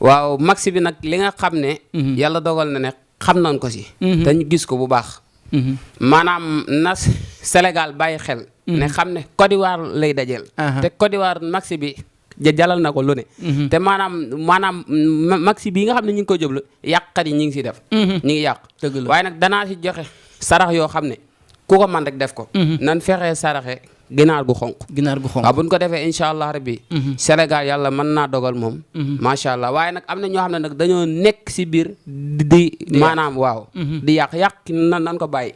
waaw max bi nag li nga xam ne yàlla dogal na ne xam nañ ko si te ñu gis ko bu baax maanaam na Sénégal bàyyi xel ne xam ne Côte d'Ivoire lay dajeel te Côte d'Ivoire max bi jalal na ko lu ne te maanaam max bi nga xam ne ñu ngi ko jëblu yàqkat yi ñi ngi si def ñi ngi yàq waaye nag danaa si joxe sarax yoo xam ne ku ko man rek def ko nan fexee saraxe ginaar gu xonq waaw buñ ko defee incha allah rabbi Sénégal yàlla mën naa dogal moom macha allah waaye nag am na ñoo xam ne nag dañoo nekk si biir di maanaam waaw di yàq nan ko bàyyi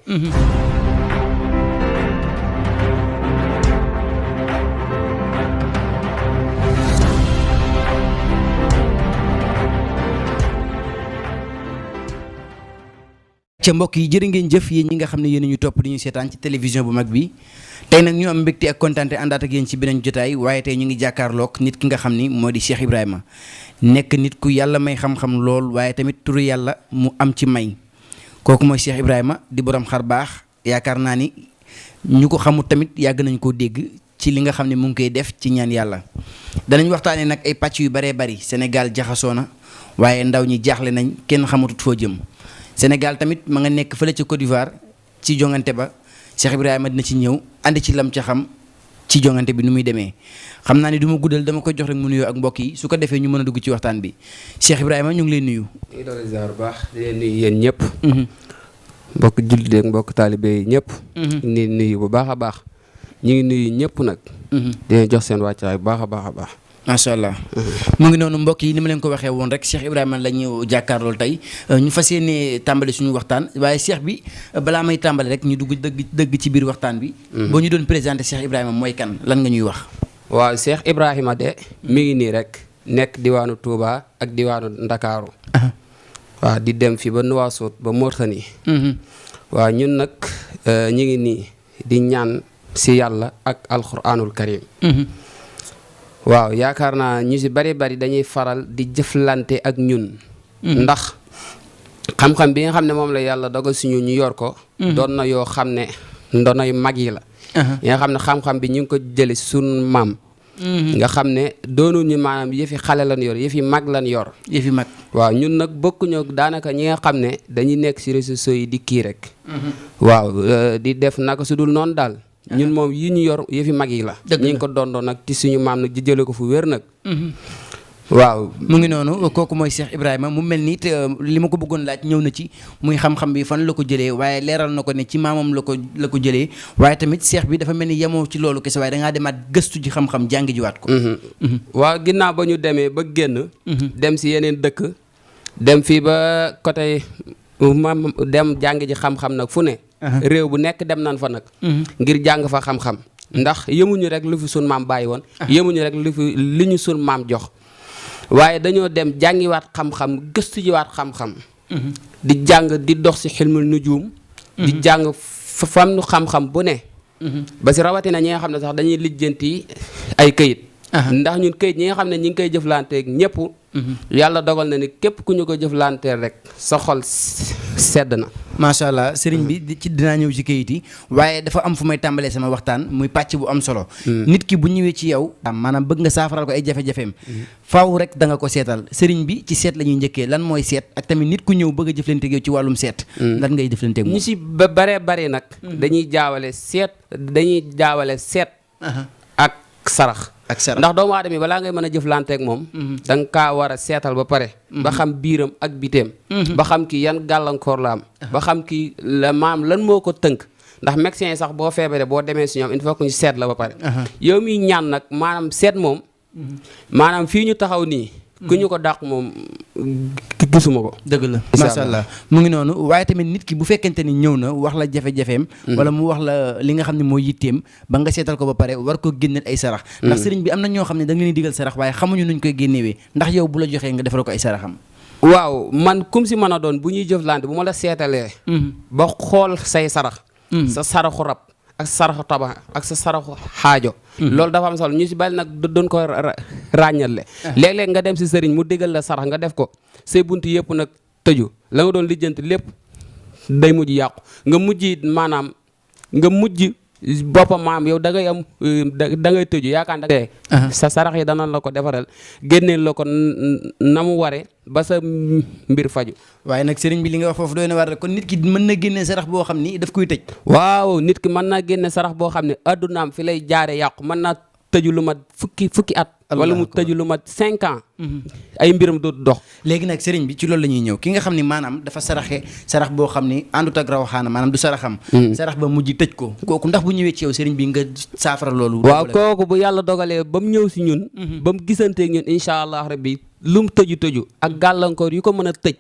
ca mbokk yi jërë ngeen jëf yéen ñi nga xam ne yéen ñu topp di ñu seetaan ci télévision bu mag bi tey nag ñu am mbégte ak kontaante àndaat ak yéen ci beneen jotaay waaye tey ñu ngi jàkkaarloog nit ki nga xam ni moo di Cheikh Ibrahima nekk nit ku yàlla may xam-xam lool waaye tamit turu yàlla mu am ci may kooku mooy Cheikh Ibrahima di borom xar baax yaakaar naa ni ñu ko xamul tamit yàgg nañ koo dégg ci li nga xam ne mu ngi koy def ci ñaan yàlla danañ waxtaanee nag ay pàcc yu baree bari Sénégal jaxasoo na waaye ndaw ñi jaaxle nañ kenn xamatut foo jëm Sénégal tamit ma nga nekk fële ci Côte d'Ivoire ci jongante ba Cheikh Ibrahima dina ci ñëw andi ci lam ca xam ci jongante bi nu muy demee xam naa ni du ma guddal dama koy jox rek mu nuyoo ak mbokk yi su ko defee ñu mën a dugg ci waxtaan bi Cheikh Ibrahima ñu ngi lay nuyu. di doon ziar bu baax di leen nuyu yéen ñëpp. mbokk jullit ak mbokk taalibe yi ñëpp. ñu ngi nuyu bu baax a baax ñu ngi nuyu ñëpp nag. di leen jox seen wàccaay bu baax a baax a baax. macha allah mu ngi noonu mbokk yi ni ma leen ko waxee woon rek Cheikh Ibrahima la ñu jàkkaarlool tey ñu fas yéene tàmbali suñu waxtaan waaye Cheikh bi balaa may tàmbali rek ñu dugg dëgg ci biir waxtaan bi. boo ñu doon présenté Cheikh Ibrahima mooy kan lan nga ñuy wax. waaw Cheikh Ibrahima de mi ngi nii rek nekk diwaanu Touba ak diwaanu Ndakaaru. waaw di dem fi ba Nouakchott ba Mauritanie. waaw ñun nag ñu ngi nii di ñaan si yàlla ak alxuraanul karim. waaw yaakaar naa ñu si bari dañuy faral di jëflante ak ñun ndax xam-xam bi nga xam ne moom la yàlla dogal suñu ñu yor ko doon na yoo xam ne ndonoy mag yi la yi nga xam ne xam-xam bi ñu ngi ko jële suñu maam nga xam ne doonuñu maanaam yëfi xale lan yor yëfi mag lan yor yëfi mag waaw ñun nag bokkuñu daanaka ñi nga xam ne dañuy nekk si réseaux sociaux yi di kii rek waaw di def naka su dul noonu daal ñun moom yi ñu yor yëfi mag yi la ñu ngi ko doon nag ci suñu maam nag di jële ko fu wér nag waaw mu ngi noonu kooku mooy Cheikh Ibrahima mu mel ni li ma ko bëggoon laaj ñëw na ci muy xam-xam bi fan la ko jëlee waaye leeral na ko ne ci maamam la ko jëlee waaye tamit Cheikh bi dafa mel ni yemoo ci loolu kese waaye dangaa demaat gëstu ji xam-xam jàngi jiwaat ko waaw ginnaaw ba ñu demee ba génn dem si yeneen dëkk dem fii ba côté mam dem jàngi ji xam-xam nag fu ne réew bu nekk dem nañ fa nag ngir jàng fa xam-xam ndax yemuñu rek lu fi sun maam bàyyi woon yemuñu rek li ñu sun maam jox waaye dañoo dem jàngiwaat xam-xam gëstu jiwaat xam-xam di jàng di dox si xilmul nujum di jàng fam nu xam-xam bu ne ba si rawatina ñi nga xam ne sax dañuy lijjanti ay këyit ndax ñun këyit ñi nga xam ne ñi ngi koy jëflanteeg ñëpp yàlla dogal na ni képp ku ñu ko jëflanteel rek sa xol sedd na macha allah sëriñ bi ci dinaa ñëw ci kayit yi waaye dafa am fu may tàmbalee sama waxtaan muy pàcc bu am solo nit ki bu ñëwee ci yow maanaam bëgg nga saafaral ko ay jafe-jafeem faaw rek da nga ko seetal sëriñ bi ci seet la ñuy njëkkee lan mooy seet ak tamit nit ku ñëw bëgg a jëflanteeg yow ci wàllum seet lan ngay jëflanteeg moom ñu si bare nag dañuy jaawale seet ak sarax ndax doomu aadama yi balaa ngay mën a jëflanteeg moom da nga kaa war a seetal ba pare ba xam biiram ak biteem ba xam ki yan gàllankoor la am ba xam ki la maam lan moo ko tënk ndax médecins yi sax boo feebaree boo demee si ñoom il faut que ñu seet la ba pare yow miy ñaan nag maanaam seet moom maanaam fii ñu taxaw nii ku ñu ko dàq moom gisuma ko. dëgg la macha allah mu ngi noonu waaye tamit nit ki bu fekkente ni ñëw na wax la jafe-jafeem wala mu wax la li nga xam ne mooy yitteem ba nga seetal ko ba pare war ko génneel ay sarax ndax sëriñ bi am na ñoo xam ne da nga leen di digal sarax waaye xamuñu nuñ koy génnewee ndax yow bu la joxee nga defal ko ay saraxam. waaw man kum si mën a doon bu ñuy jëflante bu ma la seetalee ba xool say sarax sa saraxu rab ak saraxu tabax ak sa saraxu xaajo loolu dafa am solo ñu si bari nag doon ko ràññale léeg-léeg nga dem si sëriñ mu digal la sarax nga def ko say bunt yëpp nag tëju la nga doon lijjanti lépp day mujj yàqu nga mujj maanaam nga mujj boppam maam yow da ngay am da ngay tëju yaakaar da ngay sa sarax yi danañ la ko defaral génneel la ko na mu ware ba sa mbir faju. waaye nag sëriñ bi li nga wax foofu doy na war kon nit ki mën na génne sarax boo xam ni daf koy tëj. waaw nit ki mën naa génne sarax boo xam ne addunaam fi lay jaare yàqu mën naa tëju lu mat fukki at. wala mu tëju lu mat 5 ans. ay mbiram dootu dox. léegi nag sëriñ bi ci loolu la ñuy ñëw ki nga xam ni maanaam dafa saraxe sarax boo xam ni àndut ak rawaxaana maanaam du saraxam. sarax ba mujj tëj ko kooku ndax bu ñëwee ci yow sëriñ bi nga saafara loolu. waaw kooku bu yàlla dogalee ba mu ñëw si ñun. ba mu gisanteeg ñun incha allah rabbi lu mu tëju ak gàllankoor yu ko mën a tëj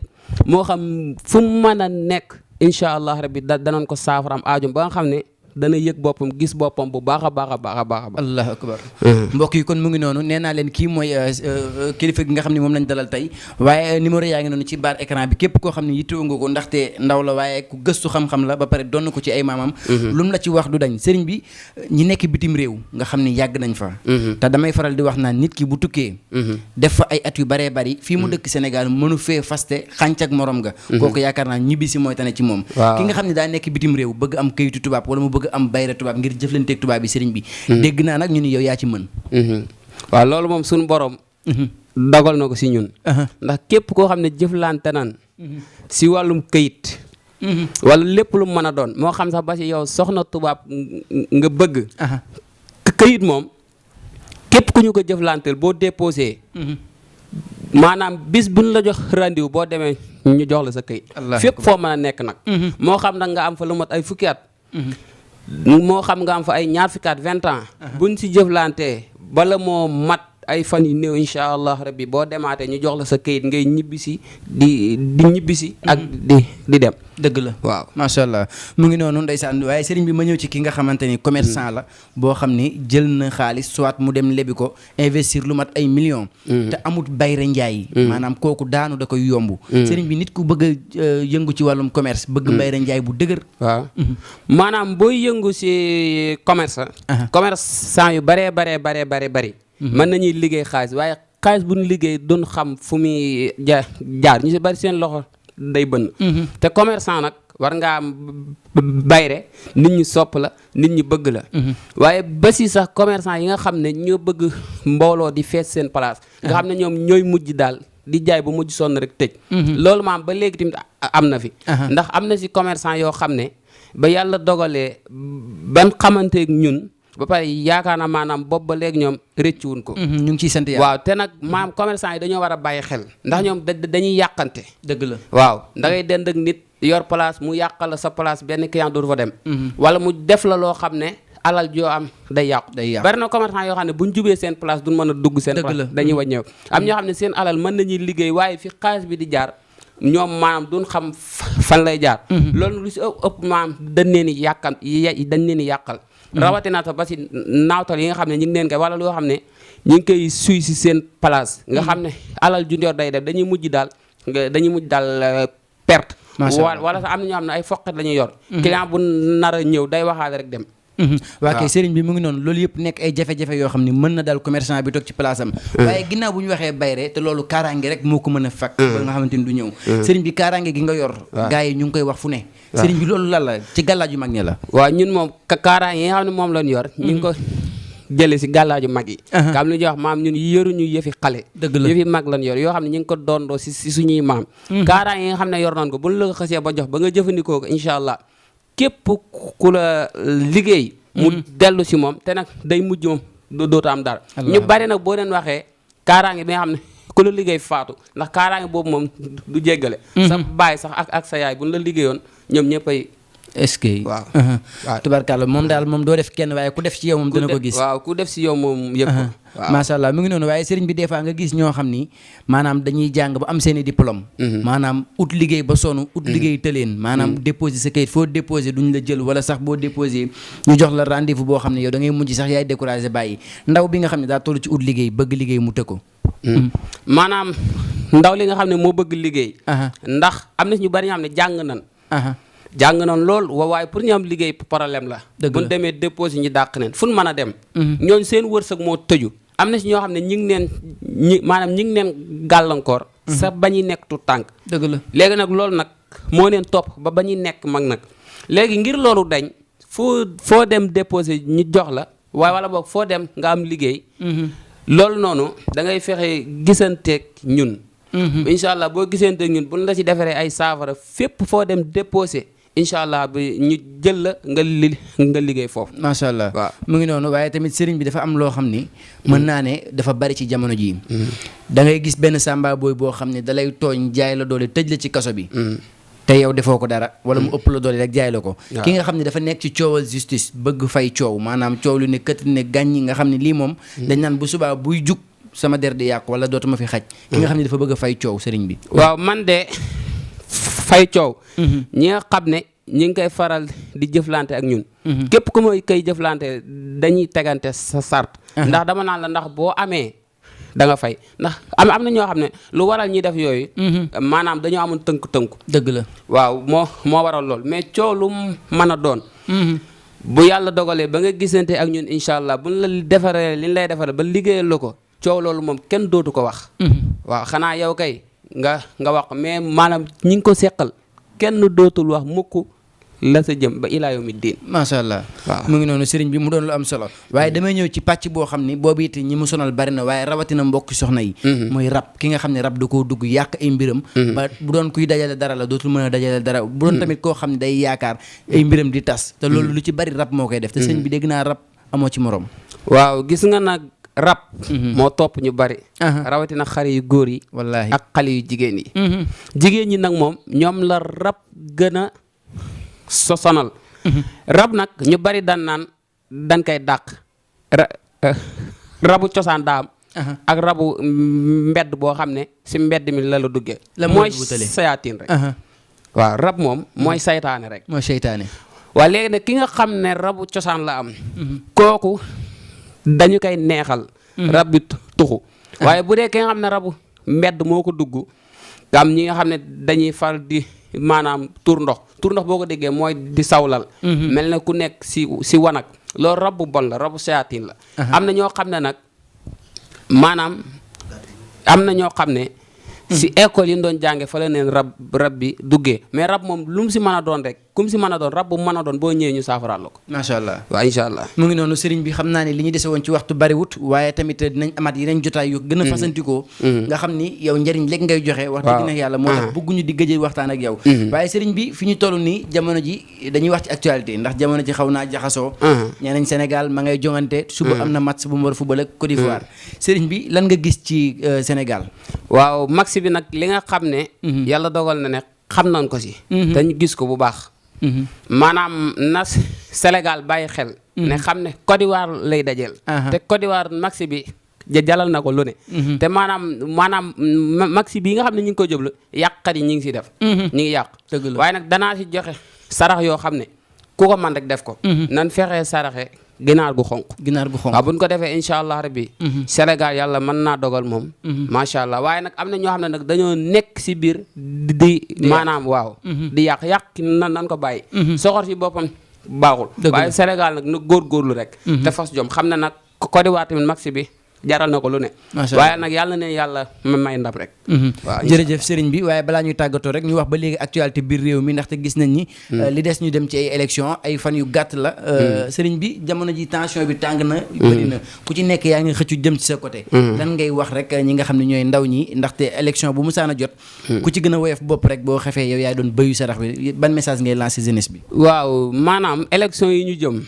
moo xam fu mu mën a nekk incha allah rabbi danañ ko saafaraam aajum ba nga xam ne. dana yëg boppam gis boppam bu baax a baax a baax a baax. allahu akbar mbokk yi kon mu ngi noonu nee naa leen kii mooy kilifa gi nga xam ne moom lañ dalal tey waaye numéro yaa ngi noonu ci barre écran bi képp koo xam ne yittewoo nga ko ndaxte ndaw la waaye ku gëstu xam-xam la ba pare donn ko ci ay maamam lu mu la ci wax du dañ sëriñ bi ñi nekk bitim réew nga xam ne yàgg nañ fa te damay faral di wax naan nit ki bu tukkee def fa ay at yu baree bari fii mu dëkk Sénégal mënu fee faste xànc ak morom nga kooku yaakaar naa ñibbi si mooy tane ci moom ki nga xam ne daa nekk bitim réew bëgg am kayitu tubaab wala mu bëgg am bayra tubaab ngir jëflanteeg tubaab bi sëriñ bi dégg naa nag ñu ni yow yaa ci mën waaw loolu moom suñu borom dogal na ko si ñun ndax képp koo xam ne jëflante nan si wàllum këyit wala lépp lu mën a doon moo xam sax ba si yow soxna tubaab nga bëgg këyit moom képp ku ñu ko jëflanteel boo déposé maanaam bis buñ la jox rendez-vous boo demee ñu jox la sa këyit fépp foo mën a nekk nag moo xam nag nga am fa lu mat ay fukki at moo xam nga am fa ay ñaar fukki at 20 ans buñ si jëflantee bala moo mat ay fan yu néew incha allah rabbi boo demaatee ñu jox la sa këyit ngay ñibbisi di ñibbisi ak di dem dëgg la waaw macha allah mu ngi noonu ndeysaan waaye sëriñ bi ma ñëw ci ki nga xamante ni commerçant la boo xam ni jël na xaalis soit mu dem lebi ko investir lu mat ay millions te amut bayre njaay maanaam kooku daanu da koy yomb sëriñ bi nit ku bëgg a yëngu ci wàllum commerce bëgg bayre njaay bu dëgër waaw maanaam booy yëngu si commerçant yu baree bari mën nañuy liggéey xaalis waaye xaalis bu ñu liggéey doon xam fu muy jaar ñu si bari seen loxo day bënn te commerçant nag war ngaa am bayre nit ñi sopp la nit ñi bëgg la waaye ba si sax commerçant yi nga xam ne ñoo bëgg mbooloo di fees seen place nga xam ne ñoom ñooy mujj daal di jaay ba mujj sonn rek tëj loolu maam ba léegi tamit am na fi ndax am na si commerçant yoo xam ne ba yàlla dogalee ban xamanteeg ñun ba pare yaakaar naa maanaam boobu ba léegi ñoom rëccuwuñ ko ñu ngi ciy sant yàlla waaw te nag maam commerçant yi dañoo war a bàyyi xel ndax ñoom dañuy yàqante dëgg la waaw da ngay dend ak nit yor place mu yàqal la sa place benn client dootu fa dem wala mu def la loo xam ne alal joo am day yàqu bari na commerçant yoo xam ne buñ jubee seen place duñ mën a dugg seen place dañuy wàññeeku am ñoo xam ne seen alal mën nañuy liggéey waaye fi xaalis bi di jaar ñoom maanaam duñ xam fan lay jaar loolu lu si ëpp maanaam dañ leen di yàqal rawatina ta ba si naawtal yi nga xam ne ñu ngi leen koy wala loo xam ne ñu ngi koy suy si seen place nga xam ne alal ju ndoor day def dañuy mujj daal perte wala sax am na ñoo xam ne ay foqet la ñuy yor client bu nar a ñëw day waxaale rek dem waa kay sëriñ bi mu ngi noonu loolu yëpp nekk ay jafe-jafe yoo xam ne mën na daal commerçant bi toog ci place am waaye ginnaaw bu ñu waxee bayre te loolu kaaraange rek moo ko mën a fekk ba nga xamante ni du ñëw sëriñ bi kaaraange gi nga yor gars yi ñu ngi koy wax fu ne sëriñ bi loolu lan la ci gàllaaj yu mag ñi la waaw ñun moom kaaraange yi nga xam ne moom lañ yor ñu ngi ko jële si gàllaaju mag yi nga xam ne ñuy wax maam ñun yoruñu yëfi xale dëgg la yëfi mag lañ yor yoo xam ne ñu ngi ko doondoo si suñuy maam kaaraange yi nga xam ne yor noonu ko bu la xësee ba jox ba nga jëfandikoo ko incha allah képp ku la liggéey mu dellu si moom te nag day mujj moom dootu am dara ñu bari nag boo leen waxee kaaraange bi nga xam ne ku la liggéey faatu ndax kaaraange boobu moom du jéggale sa baay sax ak sa yaay bu ñu la liggéeyoon ñoom ñëppay est-ce que waaw tubarkàlla moom daal moom doo def kenn waaye ku def ci yow moom dana ko gis waaw ku def ci yow moom yëpp ko waaw macha allah mu ngi noonu waaye sëriñ bi des fois nga gis ñoo xam ni maanaam dañuy jàng ba am seeni diplôme maanaam ut liggéey ba sonn ut liggéey tëleen maanaam déposé sa kayit foo déposé duñ la jël wala sax boo déposé ñu jox la rendez-vous boo xam ne yow da ngay mujj sax yaay découragé bàyyi ndaw bi nga xam ne daa toll ci ut liggéey bëgg liggéey mu të ko maanaam ndaw li nga xam ne moo bëgg liggéey ndax am na ñu bari ñoo xam ne jàng nañ lool waaye pour ñu am liggéey problème la bu ñu demee déposé ñu dàq neen fu ñu mën a dem ñooñu seen wërsëg moo tëju am na si ñoo xam ne ñi ngi neen gàllankoor sa ba ñuy nekk tu tànk dëgg la léegi nag loolu nag moo leen topp ba ñuy nekk mag nag léegi ngir loolu dañ foo dem déposé ñu jox la waaye wala boog foo dem nga am liggéey. loolu noonu da ngay fexe gisanteeg ñun. incha allah boo gisanteeg ñun buñ la ci defaree ay saafara fépp foo dem déposé incha allah bi ñu jël la nga liggéey foofu. macha allah waaw mu ngi noonu waaye tamit sëriñ bi dafa am loo xam ni. mën naa ne dafa bari ci jamono jii. da ngay gis benn samba booy boo xam ne dalay tooñ jaay la doole tëj la ci kaso bi. te yow defoo ko dara wala mu ëpp la doole rek jaay la ko. ki nga xam ne dafa nekk ci coowal justice bëgg fay coow maanaam coow lu ne kët ne gàññi nga xam ne lii moom. dañ naan bu subaa buy jug sama der di yàqu wala dootuma fi xaj. ki nga xam ne dafa bëgg a fay coow sëriñ bi. waaw man de fay coow. ñi nga xam ne ñi ngi koy faral di jëflante ak ñun. képp ku mooy koy jëflante dañuy tegante sa sart. ndax dama naan la ndax boo amee da nga fay ndax am na ñoo xam ne lu waral ñuy def yooyu. maanaam dañoo amoon tënk-tënk. dëgg la waaw moo waral lool mais coow lu mën a doon. bu yàlla dogalee ba nga gisante ak ñun incha allah buñ la defaree liñ lay defaree ba liggéeyal la ko coow loolu moom kenn dootu ko wax. waaw xanaa yow kay nga wax mais maanaam ñi ngi ko seqal kenn dootul wax mukk la sa jëm ba ilaa yawmi diin. macha allah waaw mu ngi noonu sëriñ bi mu doon lu am solo waaye damay ñëw ci pàcc boo xam ni boobu it ñi mu sonal bari na waaye rawatina mbokk soxna yi. mooy rab ki nga xam ne rab da koo dugg yàq ay mbiram. ba bu doon kuy dajale dara la dootul mën a dajale dara bu doon tamit koo xam ne day yaakaar ay mbiram di tas. te loolu lu ci bari rab moo koy def. te sëriñ bi dégg naa rab amoo ci morom. waaw gis nga nag rab. moo topp ñu bari. rawatina xale yu góor yi. wallaahi ak xale yu jigéen yi. jigéen ñi nag moom ñoom la rab gën a sonal. rab nag ñu bari dañ koy dàq. rabu cosaan daam. ak rabu mbedd boo xam ne si mbedd mi la duggee. mooy sayaatin rek. waaw rab moom mooy saytaane rek. mooy saytaane. waaw léegi nag ki nga xam ne rabu cosaan la am. kooku dañu koy neexal. rab bi tuxu. waaye bu dee ki nga xam ne rabu mbedd moo ko dugg. am ñi nga xam ne dañuy far di maanaam tur ndox boo ko déggee mooy di sawlal. mel na ku nekk si wanag loolu rab bu bon la rabu sayaatin la. am na ñoo xam ne nag maanaam am na ñoo xam ne. si école yi ñu doon jànge fa la neen rab bi duggee mais rab moom lu mu si mën a doon rek ku mu si mën a doon rab bu mu mën a doon boo ñëwee ñu saafaraal la ko. macha allah waaw incha allah. mu ngi noonu sëriñ bi xam naa ne li ñu dese woon ci waxtu bariwut waaye tamit dinañ amaat yeneen jotaay yu gën a fasantikoo. nga xam ni yow njëriñ léegi ngay joxe. wax dëgg neex yàlla moo tax bëgguñu di gëj waxtaan ak yow. waaye sëriñ bi fi ñu toll nii jamono ji dañuy wax ci actualité ndax jamono ji xaw naa jaxasoo. ñeneen Sénégal ma ngay jongante. suba am na match bu mu war a football ak Côte d'Ivoire. sëriñ bi lan nga gis ci Sénégal. waaw match bi nag li nga xam ne. yàlla dogal na ne xam nañ ko si. te ñu gis ko bu baax. maanaam na Sénégal bàyyi xel. ne xam ne Côte d'Ivoire lay dajeel. te Côte d'Ivoire match bi jalal na ko lu ne. te maanaam match bii nga xam ne ñu ngi ko jublu yàqkat yi ñu ngi si def. ñu ngi yàq. dëgg la waaye nag danaa si joxe sarax yoo xam ne ku ko man rek def ko. nan fexee saraxe ginaar gu xonq. waaw bu ñu ko defee incha allah rabbi. Sénégal yàlla mën naa dogal moom. macha allah waaye nag am na ñoo xam ne nag dañoo nekk si biir di maanaam waaw. di yàq nan ko bàyyi. soxor si boppam baaxul. waaye Sénégal nag na góorgóorlu rek. te fas jom xam ne nag Côte d'Ivoire tamit max bi jaral na ko lu ne. waaye nag yàlla ne yàlla may ndam rek. waaw jërëjëf sëriñ bi waaye balaa ñuy tàggatoo rek ñu wax ba léegi actualité biir réew mi ndaxte gis nañ ni. li des ñu dem ci ay élection ay fan yu gàtt la. sëriñ bi jamono ji tension bi tàng na. bëri na ku ci nekk yaa ngi xëccu jëm ci sa côté. lan ngay wax rek ñi nga xam ne ñooy ndaw ñi ndaxte élection bu mu saan a jot. ku ci gën a woyof bopp rek boo xefee yow yaay doon bëyu sarax bi ban message ngay lancer jeunesse bi. waaw maanaam élection yi ñu jëm.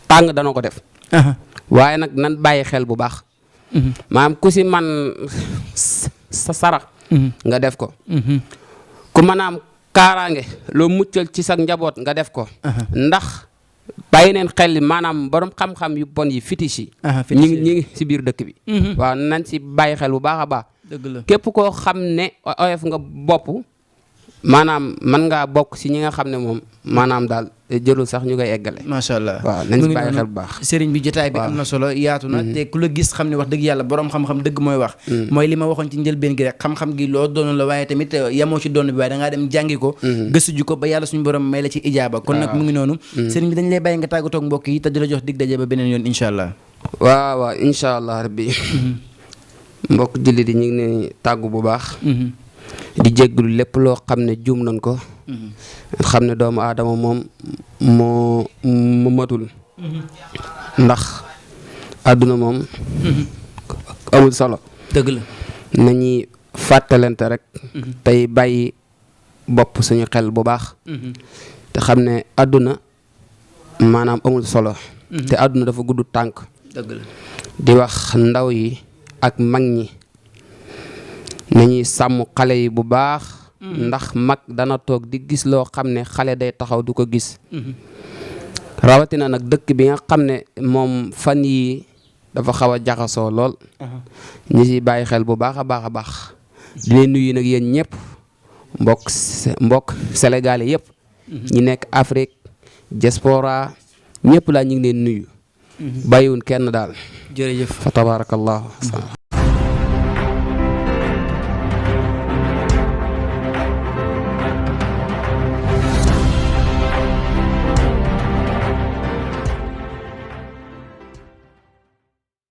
tàng dana ko def. waaye nag nan bàyyi xel bu baax. maanaam ku si man sa sarax. nga def ko. ku maanaam kaaraange loo muccal ci sa njaboot nga def ko. ndax bàyyi neen xel maanaam borom xam-xam yu bon yi fétiche yi. ñi ngi si biir dëkk bi. waaw nañ si bàyyi xel bu baax a baax. dëgg la képp koo xam ne oyof nga bopp maanaam mën ngaa bokk si ñi nga xam ne moom maanaam daal jëlul sax ñu koy eggale. macha allah waaw nañ si bàyyi xel bu baax. sëriñ bi jotaay bi am na solo yaatu na te ku la gis xam ne wax dëgg yàlla borom xam-xam dëgg mooy wax. mooy li ma waxoon ci njëlbeen gi rek xam-xam gi loo doon la waaye tamit yamoo ci doon bi waaye da ngaa dem jàngi ko. gëstu ji ko ba yàlla suñu borom may la ci ijaaba. kon nag mu ngi noonu. sëriñ bi dañ lay bàyyi nga tàggatoo ak mbokk yi te di la jox dig daje ba beneen yoon incha allah. waaw incha allah rabbi mbokk jullit yi ñu ngi ne tàggu bu baax. di jégglu lépp loo xam ne juum nañ ko. xam ne doomu aadama moom moo matul ndax àdduna moom amul solo. dëgg la. nañuy fàttalante rek tey bàyyi bopp suñu xel bu baax te xam ne àdduna maanaam amul solo te àdduna dafa gudd tànk. dëgg la. di wax ndaw yi ak mag ñi nañuy sàmm xale yi bu baax ndax mag dana toog di gis loo xam ne xale day taxaw du ko gis rawatina nag dëkk bi nga xam ne moom fan yi dafa xaw a jaxasoo lool ñi ci bàyyi xel bu baax a baax a baax di leen nuyu nag yéen ñëpp mbokk sénégalais yëpp ñi nekk Afrique diaspora ñëpp laa ñu ngi leen nuyu bàyyiwun kenn daal jërëjëf fa tabarakallahu